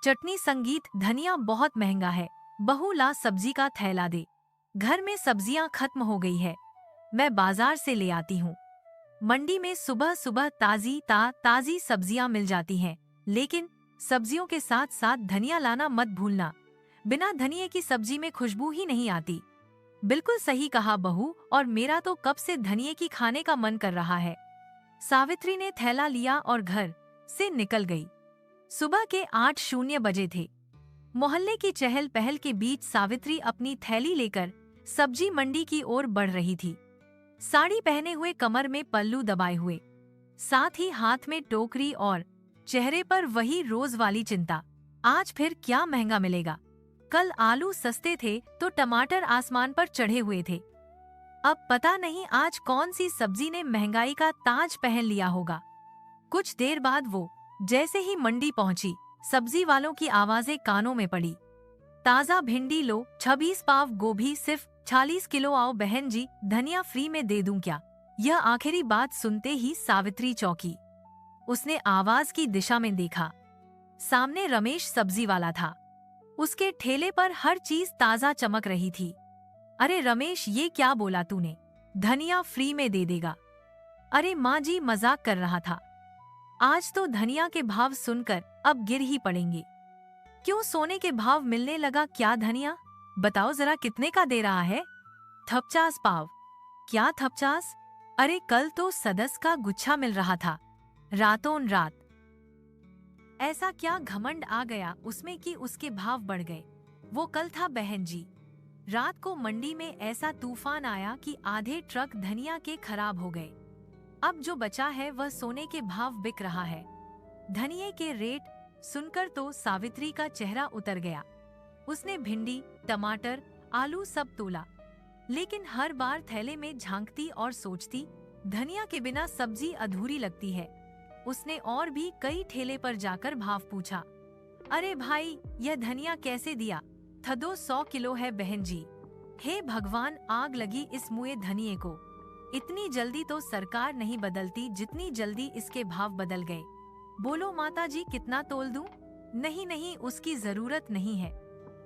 चटनी संगीत। धनिया बहुत महंगा है, बहू ला सब्जी का थैला दे। घर में सब्जियां खत्म हो गई है, मैं बाजार से ले आती हूँ। मंडी में सुबह सुबह ताजी सब्जियां मिल जाती हैं, लेकिन सब्जियों के साथ साथ धनिया लाना मत भूलना। बिना धनिये की सब्जी में खुशबू ही नहीं आती। बिल्कुल सही कहा बहू, और मेरा तो कब से धनिये की खाने का मन कर रहा है। सावित्री ने थैला लिया और घर से निकल गई। सुबह के 8:00 बजे थे। मोहल्ले की चहल पहल के बीच सावित्री अपनी थैली लेकर सब्जी मंडी की ओर बढ़ रही थी। साड़ी पहने हुए, कमर में पल्लू दबाए हुए, साथ ही हाथ में टोकरी और चेहरे पर वही रोज वाली चिंता। आज फिर क्या महंगा मिलेगा? कल आलू सस्ते थे तो टमाटर आसमान पर चढ़े हुए थे। अब पता नहीं आज कौन सी सब्जी ने महंगाई का ताज पहन लिया होगा। कुछ देर बाद वो जैसे ही मंडी पहुंची, सब्जी वालों की आवाजें कानों में पड़ी। ताजा भिंडी लो, 26 पाव गोभी सिर्फ 40 किलो, आओ बहन जी धनिया फ्री में दे दूं क्या? यह आखिरी बात सुनते ही सावित्री चौंकी। उसने आवाज की दिशा में देखा। सामने रमेश सब्जी वाला था। उसके ठेले पर हर चीज ताजा चमक रही थी। अरे रमेश, ये क्या बोला तूने? धनिया फ्री में दे देगा? अरे माँ जी, मजाक कर रहा था। आज तो धनिया के भाव सुनकर अब गिर ही पड़ेंगे। क्यों, सोने के भाव मिलने लगा क्या धनिया? बताओ जरा कितने का दे रहा है? 50 पाव। क्या 50? अरे कल तो सदस का गुच्छा मिल रहा था। रातों रात ऐसा क्या घमंड आ गया उसमें कि उसके भाव बढ़ गए? वो कल था बहन जी। रात को मंडी में ऐसा तूफान आया कि आधे ट्रक धनिया के खराब हो गए। अब जो बचा है वह सोने के भाव बिक रहा है। धनिये के रेट सुनकर तो सावित्री का चेहरा उतर गया। उसने भिंडी, टमाटर, आलू सब तोला, लेकिन हर बार थैले में झांकती और सोचती, धनिया के बिना सब्जी अधूरी लगती है। उसने और भी कई ठेले पर जाकर भाव पूछा। अरे भाई, यह धनिया कैसे दिया? थदो 100 किलो है बहन जी। हे भगवान, आग लगी इस मुए धनिये को। इतनी जल्दी तो सरकार नहीं बदलती जितनी जल्दी इसके भाव बदल गए। बोलो माता जी, कितना तोल दूं? नहीं नहीं, उसकी जरूरत नहीं है।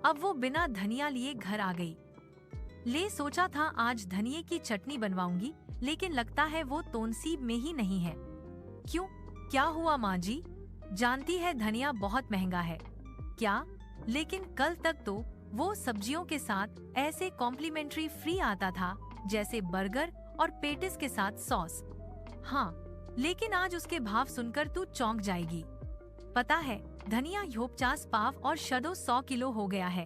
अब वो बिना धनिया लिए घर आ गई। ले सोचा था आज धनिये की चटनी बनवाऊंगी, लेकिन लगता है वो तोनसीब में ही नहीं है। क्यों, क्या हुआ माँ जी? जानती है धनिया बहुत महंगा है। क्या? लेकिन कल तक तो वो सब्जियों के साथ ऐसे कॉम्प्लीमेंट्री फ्री आता था जैसे बर्गर और पेटिस के साथ सॉस। हाँ, लेकिन आज उसके भाव सुनकर तू चौंक जाएगी। पता है, धनिया 50 पाव और शदो 100 किलो हो गया है।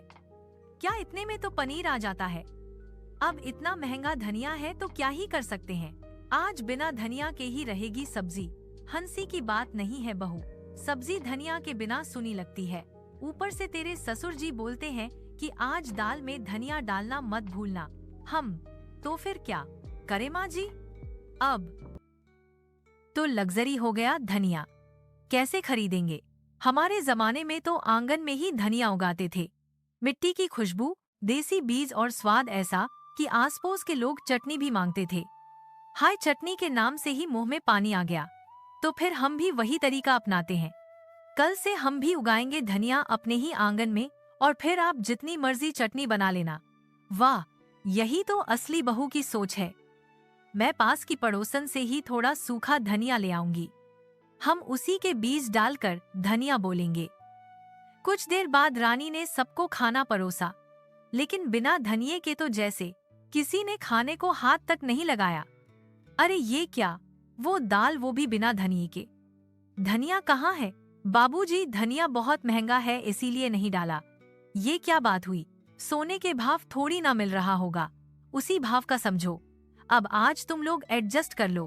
क्या इतने में तो पनीर आ जाता है? अब इतना महंगा धनिया है तो क्या ही कर सकते हैं। आज बिना धनिया के ही रहेगी सब्जी। हंसी की बात नहीं है बहू, सब्जी धनिया के बिना सुनी लगती है। ऊपर से तेरे ससुर जी बोलते हैं कि आज दाल में धनिया डालना मत भूलना। हम तो फिर क्या करे माँ जी? अब तो लग्जरी हो गया धनिया, कैसे खरीदेंगे? हमारे जमाने में तो आंगन में ही धनिया उगाते थे। मिट्टी की खुशबू, देसी बीज और स्वाद ऐसा कि आस पड़ोस के लोग चटनी भी मांगते थे। हाय, चटनी के नाम से ही मुंह में पानी आ गया। तो फिर हम भी वही तरीका अपनाते हैं। कल से हम भी उगाएंगे धनिया अपने ही आंगन में, और फिर आप जितनी मर्जी चटनी बना लेना। वाह, यही तो असली बहू की सोच है। मैं पास की पड़ोसन से ही थोड़ा सूखा धनिया ले आऊंगी। हम उसी के बीज डालकर धनिया बोलेंगे। कुछ देर बाद रानी ने सबको खाना परोसा, लेकिन बिना धनिये के तो जैसे किसी ने खाने को हाथ तक नहीं लगाया। अरे ये क्या, वो दाल, वो भी बिना धनिये के। धनिया कहाँ है? बाबूजी, धनिया बहुत महंगा है इसीलिए नहीं डाला। ये क्या बात हुई? सोने के भाव थोड़ी ना मिल रहा होगा, उसी भाव का समझो। अब आज तुम लोग एडजस्ट कर लो,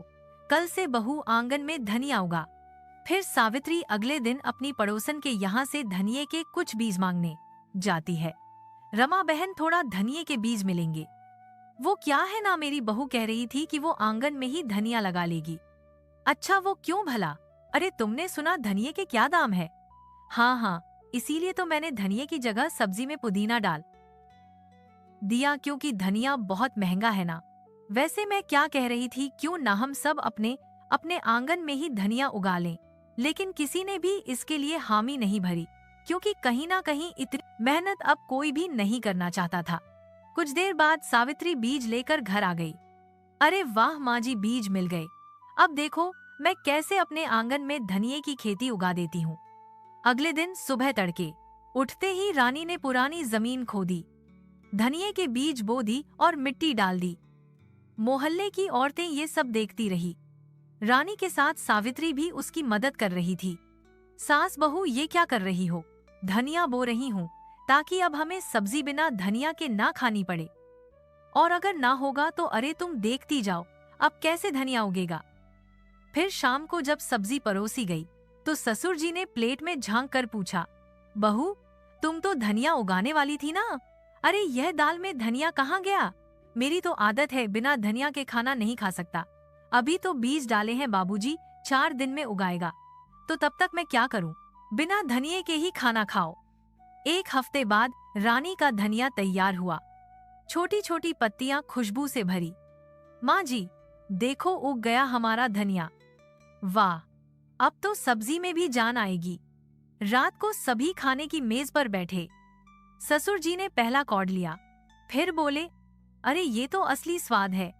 कल से बहू आंगन में धनिया उगा। फिर सावित्री अगले दिन अपनी पड़ोसन के यहाँ से धनिये के कुछ बीज मांगने जाती है। रमा बहन, थोड़ा धनिये के बीज मिलेंगे? वो क्या है ना, मेरी बहू कह रही थी कि वो आंगन में ही धनिया लगा लेगी। अच्छा, वो क्यों भला? अरे तुमने सुना धनिये के क्या दाम है? हाँ हाँ, इसीलिए तो मैंने धनिये की जगह सब्जी में पुदीना डाल दिया, क्योंकि धनिया बहुत महंगा है ना। वैसे मैं क्या कह रही थी, क्यों ना हम सब अपने अपने आंगन में ही धनिया उगा लें, लेकिन किसी ने भी इसके लिए हामी नहीं भरी। क्योंकि कहीं ना कहीं इतनी मेहनत अब कोई भी नहीं करना चाहता था। कुछ देर बाद सावित्री बीज लेकर घर आ गई। अरे वाह माँ जी, बीज मिल गए। अब देखो मैं कैसे अपने आंगन में धनिये की खेती उगा देती हूँ। अगले दिन सुबह तड़के उठते ही रानी ने पुरानी जमीन खोदी, धनिये के बीज बो दी और मिट्टी डाल दी। मोहल्ले की औरतें ये सब देखती रही। रानी के साथ सावित्री भी उसकी मदद कर रही थी। सास बहू ये क्या कर रही हो? धनिया बो रही हूँ ताकि अब हमें सब्जी बिना धनिया के ना खानी पड़े। और अगर ना होगा तो अरे तुम देखती जाओ अब कैसे धनिया उगेगा। फिर शाम को जब सब्जी परोसी गई तो ससुर जी ने प्लेट में झांक कर पूछा, बहू तुम तो धनिया उगाने वाली थी ना? अरे यह दाल में धनिया कहाँ गया? मेरी तो आदत है बिना धनिया के खाना नहीं खा सकता। अभी तो बीज डाले हैं बाबूजी, 4 दिन में उगाएगा। तो तब तक मैं क्या करूं? बिना धनिये के ही खाना खाओ। 1 हफ्ते बाद रानी का धनिया तैयार हुआ, छोटी छोटी पत्तियां खुशबू से भरी। माँ जी देखो उग गया हमारा धनिया। वाह, अब तो सब्जी में भी जान आएगी। रात को सभी खाने की मेज पर बैठे। ससुर जी ने पहला कौड़ लिया, फिर बोले, अरे ये तो असली स्वाद है,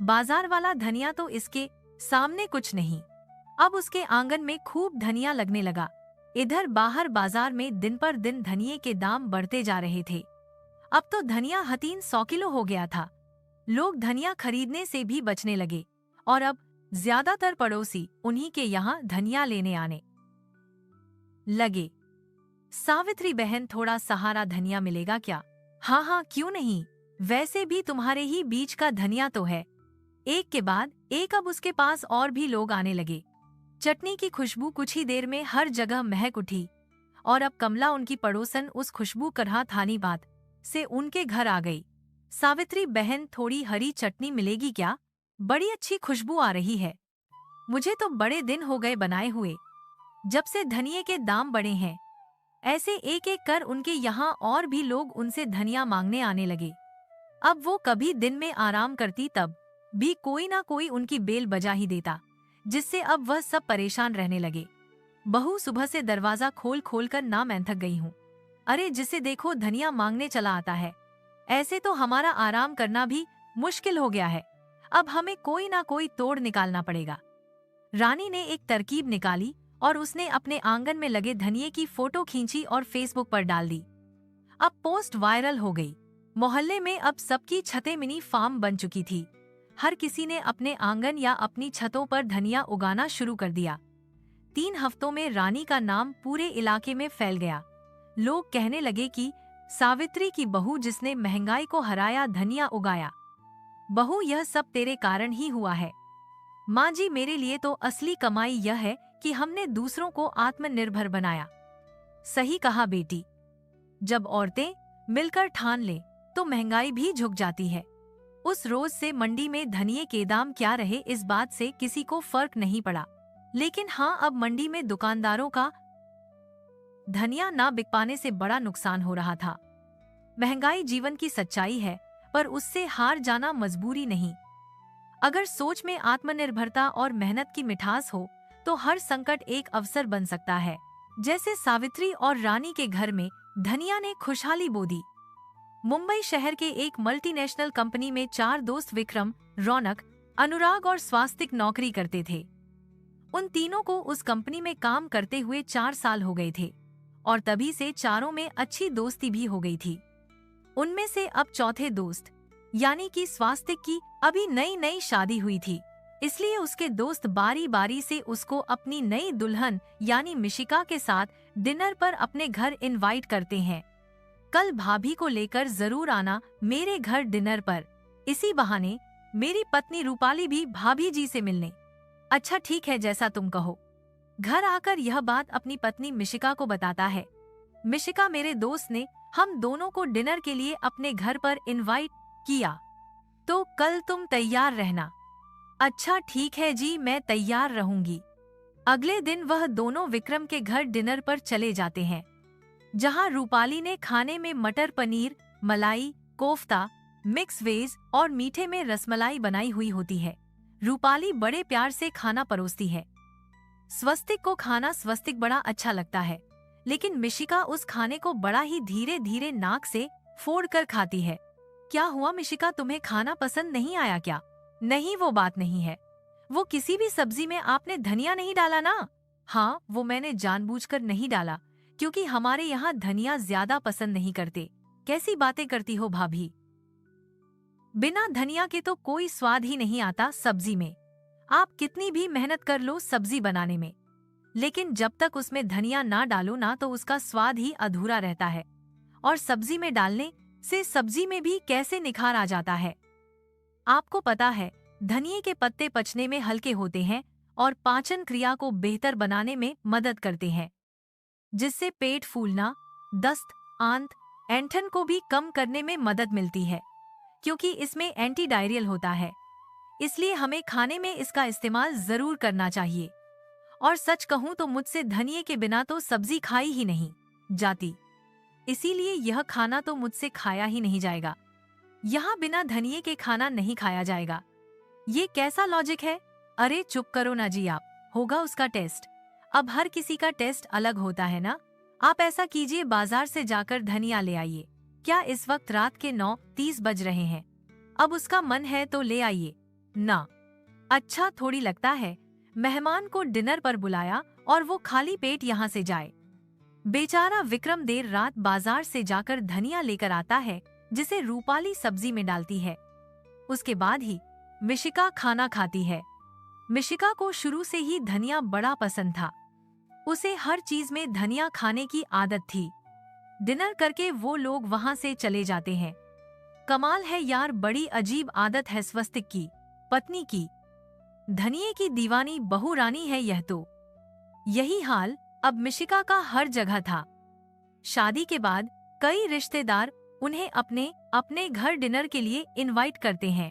बाजार वाला धनिया तो इसके सामने कुछ नहीं। अब उसके आंगन में खूब धनिया लगने लगा। इधर बाहर बाजार में दिन पर दिन धनिये के दाम बढ़ते जा रहे थे। अब तो धनिया 300 किलो हो गया था। लोग धनिया खरीदने से भी बचने लगे और अब ज्यादातर पड़ोसी उन्हीं के यहाँ धनिया लेने आने लगे। सावित्री बहन थोड़ा सहारा धनिया मिलेगा क्या? हाँ हाँ क्यों नहीं, वैसे भी तुम्हारे ही बीच का धनिया तो है। एक के बाद एक अब उसके पास और भी लोग आने लगे। चटनी की खुशबू कुछ ही देर में हर जगह महक उठी और अब कमला उनकी पड़ोसन उस खुशबू करहा थानी बात से उनके घर आ गई। सावित्री बहन थोड़ी हरी चटनी मिलेगी क्या? बड़ी अच्छी खुशबू आ रही है। मुझे तो बड़े दिन हो गए बनाए हुए, जब से धनिये के दाम बढ़े हैं। ऐसे एक एक कर उनके यहाँ और भी लोग उनसे धनिया मांगने आने लगे। अब वो कभी दिन में आराम करती तब भी कोई ना कोई उनकी बेल बजा ही देता, जिससे अब वह सब परेशान रहने लगे। बहू सुबह से दरवाजा खोल खोल कर ना मैं थक गई हूँ। अरे जिसे देखो धनिया मांगने चला आता है। ऐसे तो हमारा आराम करना भी मुश्किल हो गया है। अब हमें कोई ना कोई तोड़ निकालना पड़ेगा। रानी ने एक तरकीब निकाली और उसने अपने आंगन में लगे धनिये की फोटो खींची और फेसबुक पर डाल दी। अब पोस्ट वायरल हो गई। मोहल्ले में अब सबकी छतें मिनी फार्म बन चुकी थी। हर किसी ने अपने आंगन या अपनी छतों पर धनिया उगाना शुरू कर दिया। 3 हफ्तों में रानी का नाम पूरे इलाके में फैल गया। लोग कहने लगे कि सावित्री की बहू जिसने महंगाई को हराया धनिया उगाया। बहू यह सब तेरे कारण ही हुआ है। माँ जी मेरे लिए तो असली कमाई यह है कि हमने दूसरों को आत्मनिर्भर बनाया। सही कहा बेटी, जब औरतें मिलकर ठान ले तो महंगाई भी झुक जाती है। उस रोज से मंडी में धनिये के दाम क्या रहे इस बात से किसी को फर्क नहीं पड़ा। लेकिन हाँ, अब मंडी में दुकानदारों का धनिया ना बिक पाने से बड़ा नुकसान हो रहा था। महंगाई जीवन की सच्चाई है, पर उससे हार जाना मजबूरी नहीं। अगर सोच में आत्मनिर्भरता और मेहनत की मिठास हो तो हर संकट एक अवसर बन सकता है। जैसे सावित्री और रानी के घर में धनिया ने खुशहाली बो दी। मुंबई शहर के एक मल्टीनेशनल कंपनी में 4 दोस्त विक्रम, रौनक, अनुराग और स्वास्तिक नौकरी करते थे। उन तीनों को उस कंपनी में काम करते हुए 4 साल हो गए थे और तभी से चारों में अच्छी दोस्ती भी हो गई थी। उनमें से अब चौथे दोस्त यानी कि स्वास्तिक की अभी नई नई शादी हुई थी, इसलिए उसके दोस्त बारी बारी से उसको अपनी नई दुल्हन यानी मिशिका के साथ डिनर पर अपने घर इनवाइट करते हैं। कल भाभी को लेकर जरूर आना मेरे घर डिनर पर। इसी बहाने मेरी पत्नी रूपाली भी भाभी जी से मिलने। अच्छा ठीक है, जैसा तुम कहो। घर आकर यह बात अपनी पत्नी मिशिका को बताता है। मिशिका, मेरे दोस्त ने हम दोनों को डिनर के लिए अपने घर पर इनवाइट किया, तो कल तुम तैयार रहना। अच्छा ठीक है जी, मैं तैयार रहूंगी। अगले दिन वह दोनों विक्रम के घर डिनर पर चले जाते हैं, जहां रूपाली ने खाने में मटर पनीर, मलाई, कोफ्ता, मिक्स वेज और मीठे में रसमलाई बनाई हुई होती है। रूपाली बड़े प्यार से खाना परोसती है। स्वस्तिक को खाना स्वस्तिक बड़ा अच्छा लगता है, लेकिन मिशिका उस खाने को बड़ा ही धीरे धीरे नाक से फोड़ कर खाती है। क्या हुआ मिशिका, तुम्हें खाना पसंद नहीं आया क्या? नहीं, वो बात नहीं है। वो किसी भी सब्जी में आपने धनिया नहीं डाला ना? हाँ, वो मैंने जानबूझकर नहीं डाला, क्योंकि हमारे यहाँ धनिया ज्यादा पसंद नहीं करते। कैसी बातें करती हो भाभी? बिना धनिया के तो कोई स्वाद ही नहीं आता सब्जी में। आप कितनी भी मेहनत कर लो सब्जी बनाने में, लेकिन जब तक उसमें धनिया ना डालो ना तो उसका स्वाद ही अधूरा रहता है। और सब्जी में डालने से सब्जी में भी कैसे निखार आ जाता है। आपको पता है, धनिये के पत्ते पचने में हल्के होते हैं और पाचन क्रिया को बेहतर बनाने में मदद करते हैं, जिससे पेट फूलना, दस्त, आंत, ऐंठन को भी कम करने में मदद मिलती है, क्योंकि इसमें एंटी डायरियल होता है। इसलिए हमें खाने में इसका इस्तेमाल जरूर करना चाहिए। और सच कहूँ तो मुझसे धनिये के बिना तो सब्जी खाई ही नहीं जाती, इसीलिए यह खाना तो मुझसे खाया ही नहीं जाएगा। यहाँ बिना धनिये के खाना नहीं खाया जाएगा। ये कैसा लॉजिक है? अरे चुप करो ना जी आप, होगा उसका टेस्ट। अब हर किसी का टेस्ट अलग होता है ना। आप ऐसा कीजिए, बाजार से जाकर धनिया ले आइए। क्या इस वक्त रात के 9:30 बज रहे हैं? अब उसका मन है तो ले आइए ना। अच्छा थोड़ी लगता है मेहमान को डिनर पर बुलाया और वो खाली पेट यहाँ से जाए। बेचारा विक्रम देर रात बाजार से जाकर धनिया लेकर आता है, जिसे रूपाली सब्जी में डालती है। उसके बाद ही मिशिका खाना खाती है। मिशिका को शुरू से ही धनिया बड़ा पसंद था। उसे हर चीज में धनिया खाने की आदत थी। डिनर करके वो लोग वहां से चले जाते हैं। कमाल है यार, बड़ी अजीब आदत है स्वस्तिक की पत्नी की। धनिये की दीवानी बहू रानी है यह तो। यही हाल अब मिशिका का हर जगह था। शादी के बाद कई रिश्तेदार उन्हें अपने अपने घर डिनर के लिए इनवाइट करते हैं,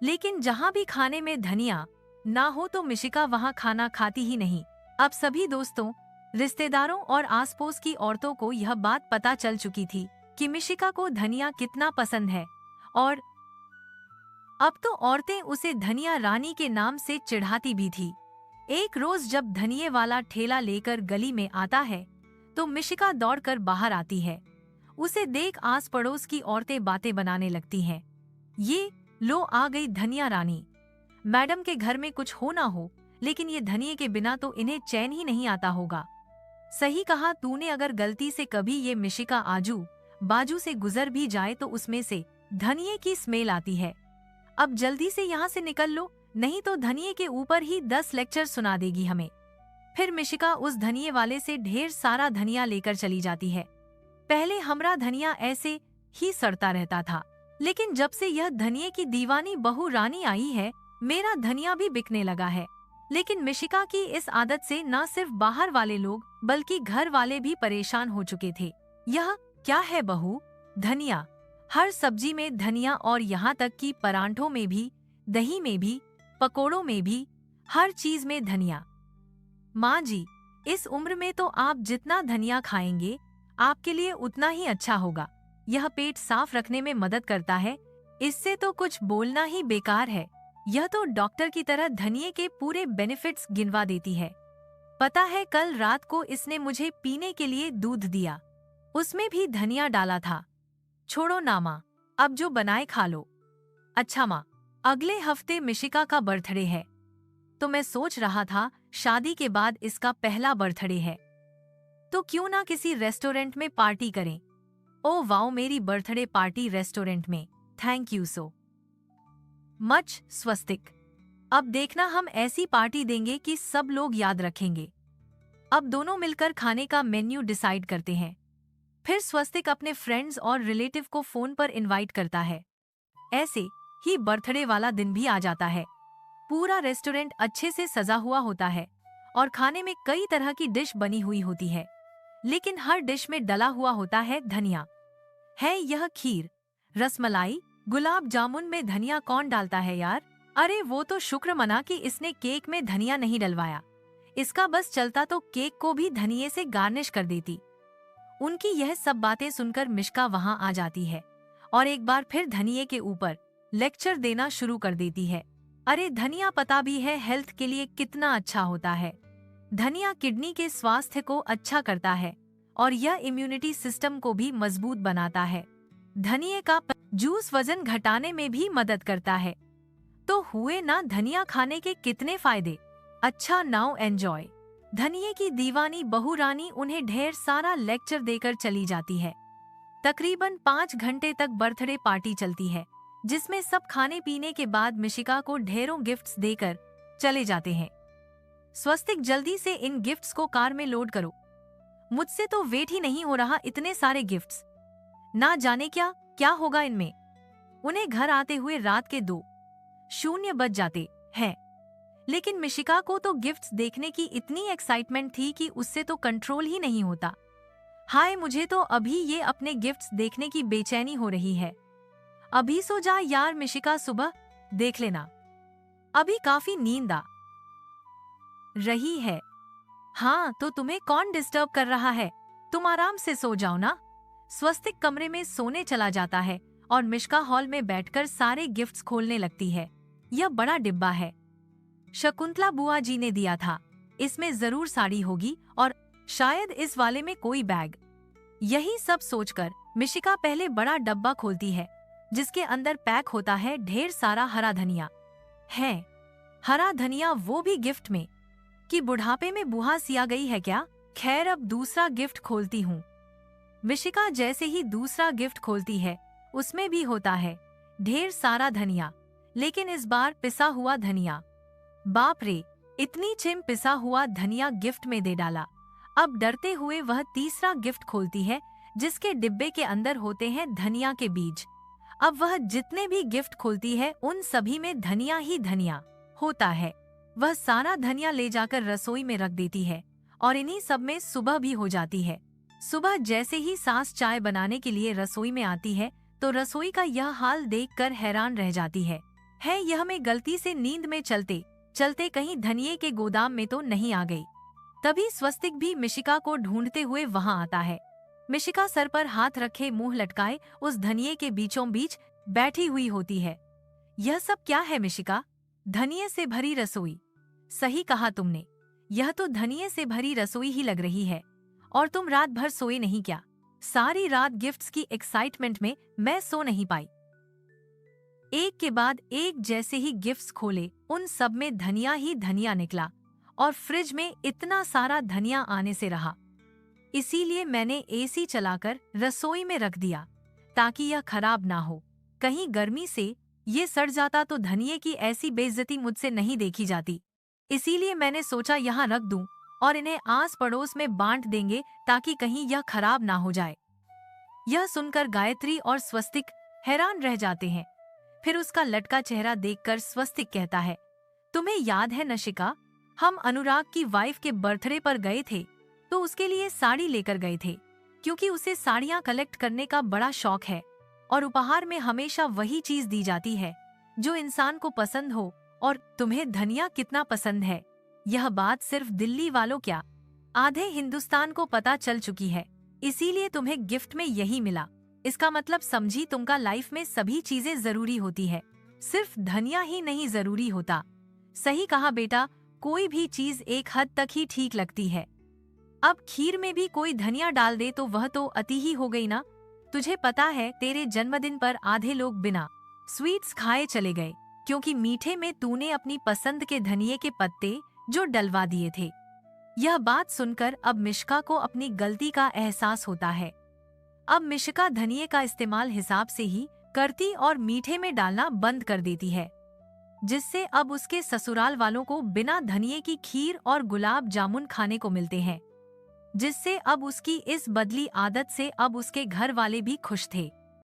लेकिन जहां भी खाने में धनिया ना हो तो मिशिका वहां खाना खाती ही नहीं। अब सभी दोस्तों, रिश्तेदारों और आसपास की औरतों को यह बात पता चल चुकी थी कि मिशिका को धनिया कितना पसंद है, और अब तो औरतें उसे धनिया रानी के नाम से चिढ़ाती भी थी। एक रोज जब धनिये वाला ठेला लेकर गली में आता है तो मिशिका दौड़कर बाहर आती है। उसे देख आस पड़ोस की औरतें बातें बनाने लगती हैं। ये लो आ गई धनिया रानी। मैडम के घर में कुछ हो ना हो, लेकिन ये धनिये के बिना तो इन्हें चैन ही नहीं आता होगा। सही कहा तूने, अगर गलती से कभी ये मिशिका आजू बाजू से गुजर भी जाए तो उसमें से धनिये की स्मेल आती है। अब जल्दी से यहाँ से निकल लो, नहीं तो धनिये के ऊपर ही 10 लेक्चर सुना देगी हमें। फिर मिशिका उस धनिये वाले से ढेर सारा धनिया लेकर चली जाती है। पहले हमारा धनिया ऐसे ही सड़ता रहता था, लेकिन जब से यह धनिये की दीवानी बहू रानी आई है, मेरा धनिया भी बिकने लगा है। लेकिन मिशिका की इस आदत से न सिर्फ बाहर वाले लोग बल्कि घर वाले भी परेशान हो चुके थे। यह क्या है बहू, धनिया? हर सब्जी में धनिया, और यहाँ तक कि परांठों में भी, दही में भी, पकोड़ों में भी, हर चीज में धनिया। माँ जी, इस उम्र में तो आप जितना धनिया खाएंगे आपके लिए उतना ही अच्छा होगा। यह पेट साफ रखने में मदद करता है। इससे तो कुछ बोलना ही बेकार है। यह तो डॉक्टर की तरह धनिये के पूरे बेनिफिट्स गिनवा देती है। पता है कल रात को इसने मुझे पीने के लिए दूध दिया, उसमें भी धनिया डाला था। छोड़ो ना माँ, अब जो बनाए खा लो। अच्छा माँ, अगले हफ्ते मिशिका का बर्थडे है, तो मैं सोच रहा था शादी के बाद इसका पहला बर्थडे है, तो क्यों ना किसी रेस्टोरेंट में पार्टी करें। ओह वाओ, मेरी बर्थडे पार्टी रेस्टोरेंट में, थैंक यू सो मच स्वस्तिक। अब देखना हम ऐसी पार्टी देंगे कि सब लोग याद रखेंगे। अब दोनों मिलकर खाने का मेन्यू डिसाइड करते हैं। फिर स्वस्तिक अपने फ्रेंड्स और रिलेटिव को फोन पर इनवाइट करता है। ऐसे ही बर्थडे वाला दिन भी आ जाता है। पूरा रेस्टोरेंट अच्छे से सजा हुआ होता है और खाने में कई तरह की डिश बनी हुई होती है, लेकिन हर डिश में डला हुआ होता है धनिया। है यह खीर, रसमलाई, गुलाब जामुन में धनिया कौन डालता है यार? अरे वो तो शुक्र मना कि इसने केक में धनिया नहीं डलवाया। इसका बस चलता तो केक को भी धनिये से गार्निश कर देती। उनकी यह सब बातें सुनकर मिशिका वहां आ जाती है और एक बार फिर धनिये के ऊपर लेक्चर देना शुरू कर देती है। अरे धनिया पता भी है हेल्थ के लिए कितना अच्छा होता है। धनिया किडनी के स्वास्थ्य को अच्छा करता है, और यह इम्यूनिटी सिस्टम को भी मजबूत बनाता है। धनिया का जूस वजन घटाने में भी मदद करता है। तो हुए ना धनिया खाने के कितने फायदे। अच्छा, नाउ एंजॉय। धनिये की दीवानी बहू रानी उन्हें ढेर सारा लेक्चर देकर चली जाती है। तकरीबन 5 घंटे तक बर्थडे पार्टी चलती है, जिसमें सब खाने पीने के बाद मिशिका को ढेरों गिफ्ट्स देकर चले जाते हैं। स्वस्तिक, जल्दी से इन गिफ्ट्स को कार में लोड करो, मुझसे तो वेट ही नहीं हो रहा, इतने सारे गिफ्ट्स, ना जाने क्या क्या होगा इनमें। उन्हें घर आते हुए रात के 2:00 बज जाते हैं, लेकिन मिशिका को तो गिफ्ट्स देखने की इतनी एक्साइटमेंट थी कि उससे तो कंट्रोल ही नहीं होता। हाय, मुझे तो अभी ये अपने गिफ्ट्स देखने की बेचैनी हो रही है। अभी सो जा यार मिशिका, सुबह देख लेना, अभी काफी नींद आ रही है। हाँ, तो तुम्हें कौन डिस्टर्ब कर रहा है, तुम आराम से सो जाओ ना। स्वस्तिक कमरे में सोने चला जाता है और मिशिका हॉल में बैठकर सारे गिफ्ट्स खोलने लगती है। यह बड़ा डिब्बा है, शकुंतला बुआ जी ने दिया था, इसमें जरूर साड़ी होगी और शायद इस वाले में कोई बैग। यही सब सोचकर मिशिका पहले बड़ा डब्बा खोलती है, जिसके अंदर पैक होता है ढेर सारा हरा धनिया। है हरा धनिया, वो भी गिफ्ट में, कि बुढ़ापे में बुआ सिया गई है क्या। खैर, अब दूसरा गिफ्ट खोलती हूँ। मिशिका जैसे ही दूसरा गिफ्ट खोलती है, उसमें भी होता है ढेर सारा धनिया, लेकिन इस बार पिसा हुआ धनिया। बाप रे, इतनी चिम पिसा हुआ धनिया गिफ्ट में दे डाला। अब डरते हुए वह तीसरा गिफ्ट खोलती है, जिसके डिब्बे के अंदर होते हैं धनिया के बीज। अब वह जितने भी गिफ्ट खोलती है, उन सभी में धनिया ही धनिया होता है। वह सारा धनिया ले जाकर रसोई में रख देती है और इन्हीं सब में सुबह भी हो जाती है। सुबह जैसे ही सास चाय बनाने के लिए रसोई में आती है, तो रसोई का यह हाल देखकर हैरान रह जाती है। यह मैं गलती से नींद में चलते चलते कहीं धनिये के गोदाम में तो नहीं आ गई। तभी स्वस्तिक भी मिशिका को ढूंढते हुए वहां आता है। मिशिका सर पर हाथ रखे मुंह लटकाए उस धनिये के बीचों बीच बैठी हुई होती है। यह सब क्या है मिशिका? धनिये से भरी रसोई। सही कहा तुमने, यह तो धनिये से भरी रसोई ही लग रही है। और तुम रात भर सोए नहीं क्या? सारी रात गिफ्ट्स की एक्साइटमेंट में मैं सो नहीं पाई। एक के बाद एक जैसे ही गिफ्ट्स खोले, उन सब में धनिया ही धनिया निकला और फ्रिज में इतना सारा धनिया आने से रहा। इसीलिए मैंने एसी चलाकर रसोई में रख दिया, ताकि यह खराब ना हो। कहीं गर्मी से ये सड़ जाता तो धनिये की ऐसी बेइज्जती मुझसे नहीं देखी जाती। इसीलिए मैंने सोचा यहाँ रख दूं और इन्हें आस पड़ोस में बांट देंगे, ताकि कहीं यह खराब ना हो जाए। यह सुनकर गायत्री और स्वस्तिक हैरान रह जाते हैं। फिर उसका लटका चेहरा देखकर स्वस्तिक कहता है, तुम्हें याद है नशिका, हम अनुराग की वाइफ के बर्थडे पर गए थे तो उसके लिए साड़ी लेकर गए थे, क्योंकि उसे साड़ियाँ कलेक्ट करने का बड़ा शौक है और उपहार में हमेशा वही चीज दी जाती है जो इंसान को पसंद हो। और तुम्हें धनिया कितना पसंद है, यह बात सिर्फ दिल्ली वालों क्या, आधे हिंदुस्तान को पता चल चुकी है। इसीलिए तुम्हें गिफ्ट में यही मिला। इसका मतलब समझी, तुमका लाइफ में सभी चीजें जरूरी होती है, सिर्फ धनिया ही नहीं जरूरी होता। सही कहा बेटा, कोई भी चीज एक हद तक ही ठीक लगती है। अब खीर में भी कोई धनिया डाल दे तो वह तो अति ही हो गई ना। तुझे पता है, तेरे जन्मदिन पर आधे लोग बिना स्वीट्स खाए चले गए, क्योंकि मीठे में तूने अपनी पसंद के धनिये के पत्ते जो डलवा दिए थे। यह बात सुनकर अब मिशिका को अपनी गलती का एहसास होता है। अब मिशिका धनिये का इस्तेमाल हिसाब से ही करती और मीठे में डालना बंद कर देती है, जिससे अब उसके ससुराल वालों को बिना धनिये की खीर और गुलाब जामुन खाने को मिलते हैं, जिससे अब उसकी इस बदली आदत से अब उसके घर वाले भी खुश थे।